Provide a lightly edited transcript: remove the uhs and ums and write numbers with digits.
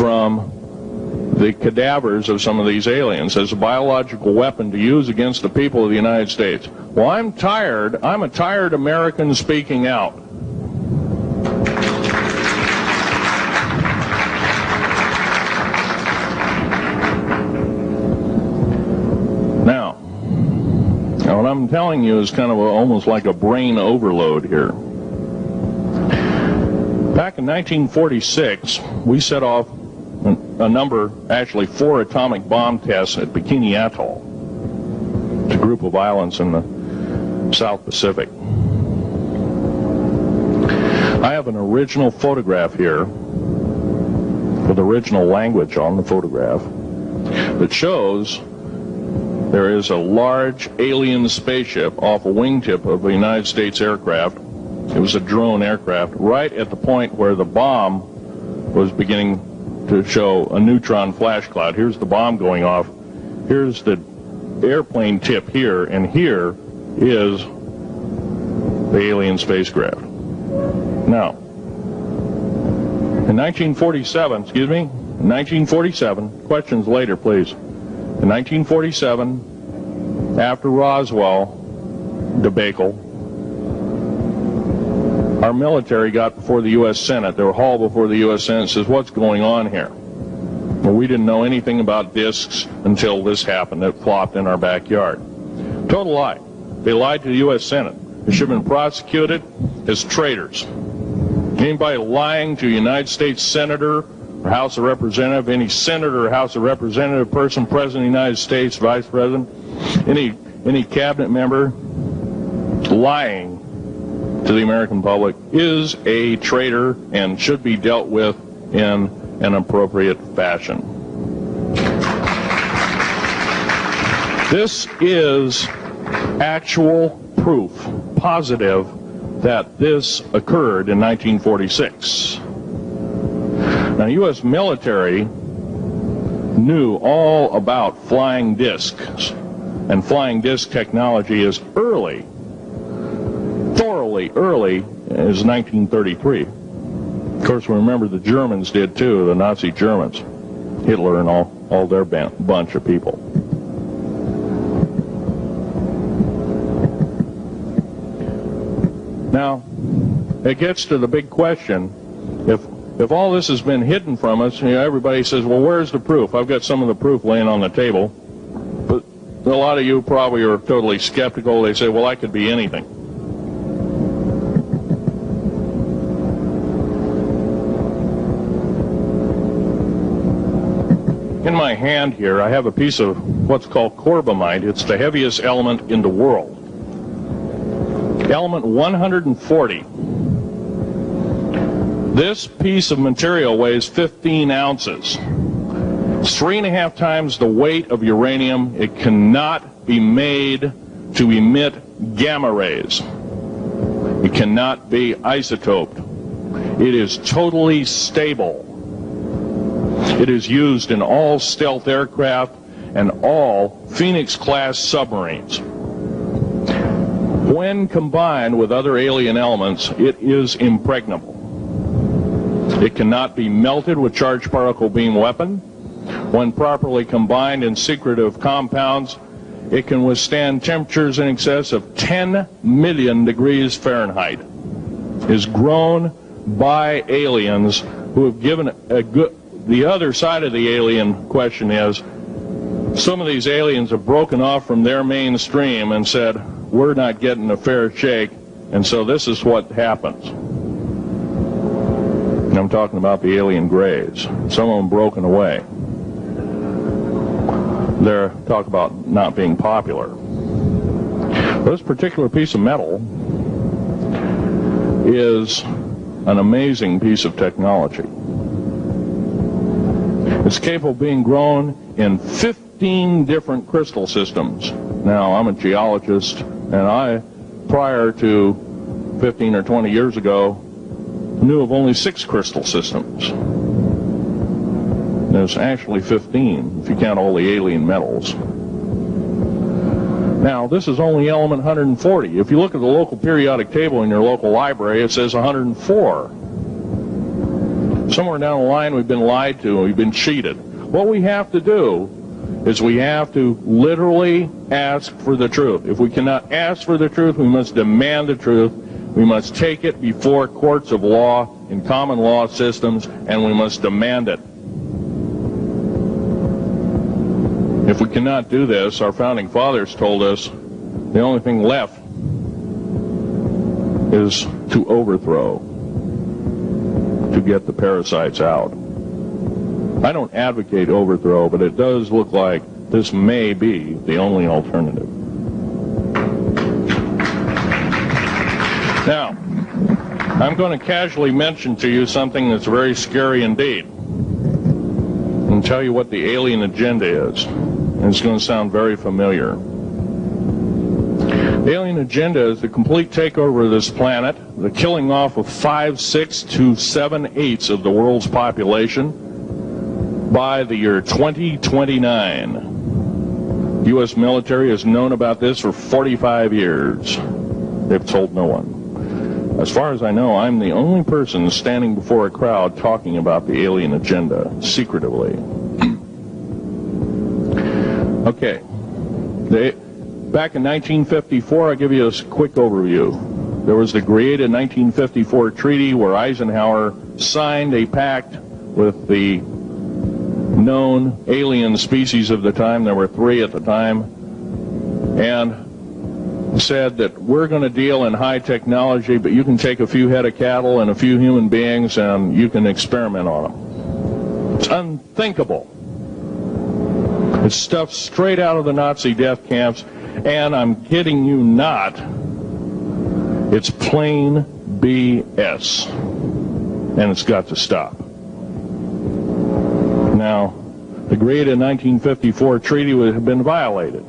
from the cadavers of some of these aliens as a biological weapon to use against the people of the United States. Well, I'm a tired American speaking out. Now, what I'm telling you is kind of almost like a brain overload here. Back in 1946, we set off a number, actually 4 atomic bomb tests at Bikini Atoll. It's a group of islands in the South Pacific. I have an original photograph here with original language on the photograph that shows there is a large alien spaceship off a wingtip of a United States aircraft. It was a drone aircraft right at the point where the bomb was beginning to show a neutron flash cloud. Here's the bomb going off. Here's the airplane tip here, and here is the alien spacecraft. Now, in 1947, questions later, please. In 1947, after Roswell debacle, our military got before the U.S. Senate. They were hauled before the U.S. Senate and says, what's going on here? Well, we didn't know anything about discs until this happened. It flopped in our backyard. Total lie. They lied to the U.S. Senate. They should have been prosecuted as traitors. Anybody lying to a United States Senator or House of Representative, any Senator or House of Representative person, President of the United States, Vice President, any cabinet member lying to the American public is a traitor and should be dealt with in an appropriate fashion. This is actual proof, positive, that this occurred in 1946. Now, U.S. military knew all about flying discs, and flying disc technology is thoroughly early as 1933. Of course, we remember the Germans did too, the Nazi Germans, Hitler and all their bunch of people. Now, it gets to the big question, if all this has been hidden from us, everybody says, well, where's the proof? I've got some of the proof laying on the table, but a lot of you probably are totally skeptical. They say, well, I could be anything. In my hand here, I have a piece of what's called corbamite. It's the heaviest element in the world. Element 140. This piece of material weighs 15 ounces. It's 3.5 times the weight of uranium. It cannot be made to emit gamma rays. It cannot be isotoped. It is totally stable. It is used in all stealth aircraft and all Phoenix-class submarines. When combined with other alien elements, it is impregnable. It cannot be melted with charged particle beam weapon. When properly combined in secretive compounds, it can withstand temperatures in excess of 10 million degrees Fahrenheit. It is grown by aliens who have given a good... The other side of the alien question is, some of these aliens have broken off from their mainstream and said, we're not getting a fair shake, and so this is what happens. And I'm talking about the alien grays. Some of them broken away. They're talk about not being popular. This particular piece of metal is an amazing piece of technology. It's capable of being grown in 15 different crystal systems. Now, I'm a geologist, and I, prior to 15 or 20 years ago, knew of only 6 crystal systems. There's actually 15, if you count all the alien metals. Now, this is only element 140. If you look at the local periodic table in your local library, it says 104. Somewhere down the line we've been lied to, we've been cheated. What we have to do is we have to literally ask for the truth. If we cannot ask for the truth, we must demand the truth. We must take it before courts of law in common law systems, and we must demand it. If we cannot do this, our founding fathers told us the only thing left is to overthrow, to get the parasites out. I don't advocate overthrow, but it does look like this may be the only alternative. Now, I'm going to casually mention to you something that's very scary indeed, and tell you what the alien agenda is. And it's going to sound very familiar. The alien agenda is the complete takeover of this planet, the killing off of 5, 6 to 7/8 of the world's population by the year 2029. The U.S. military has known about this for 45 years. They've told no one. As far as I know, I'm the only person standing before a crowd talking about the alien agenda, secretively. Okay. Back in 1954, I'll give you a quick overview. There was the Greada 1954 treaty where Eisenhower signed a pact with the known alien species of the time. There were 3 at the time. And said that we're going to deal in high technology, but you can take a few head of cattle and a few human beings and you can experiment on them. It's unthinkable. It's stuff straight out of the Nazi death camps, and I'm kidding you not, it's plain BS, and it's got to stop. Now, the Greada 1954 treaty would have been violated.